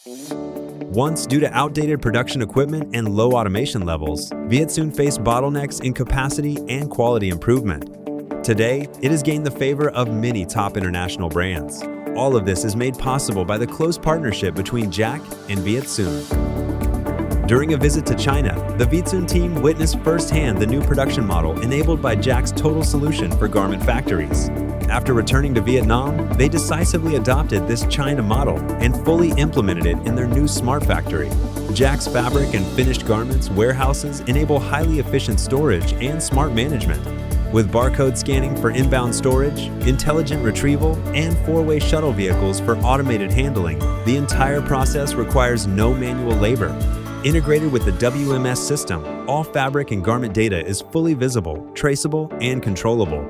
Once, due to outdated production equipment and low automation levels, VIET SUN faced bottlenecks in capacity and quality improvement. Today, it has gained the favor of many top international brands. All of this is made possible by the close partnership between JAC and VIET SUN. During a visit to China, the VIET SUN team witnessed firsthand the new production model enabled by JAC's total solution for garment factories. After returning to Vietnam, they decisively adopted this China model and fully implemented it in their new smart factory. JAC's fabric and finished garments warehouses enable highly efficient storage and smart management. With barcode scanning for inbound storage, intelligent retrieval, and four-way shuttle vehicles for automated handling, the entire process requires no manual labor. Integrated with the WMS system, all fabric and garment data is fully visible, traceable, and controllable.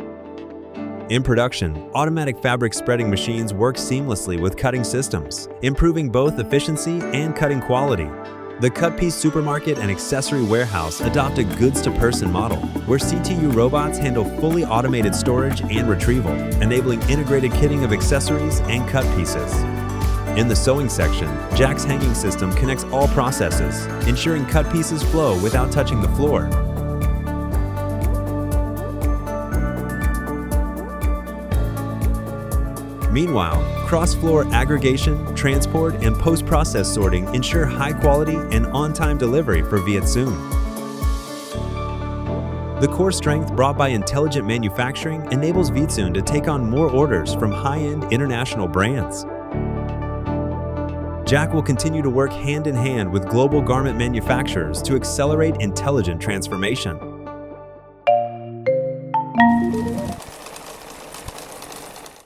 In production, automatic fabric spreading machines work seamlessly with cutting systems, improving both efficiency and cutting quality. The cut piece supermarket and accessory warehouse adopt a goods-to-person model, where CTU robots handle fully automated storage and retrieval, enabling integrated kitting of accessories and cut pieces. In the sewing section, JAC's hanging system connects all processes, ensuring cut pieces flow without touching the floor. Meanwhile, cross-floor aggregation, transport, and post-process sorting ensure high-quality and on-time delivery for VIET SUN. The core strength brought by intelligent manufacturing enables VIET SUN to take on more orders from high-end international brands. JAC will continue to work hand-in-hand with global garment manufacturers to accelerate intelligent transformation.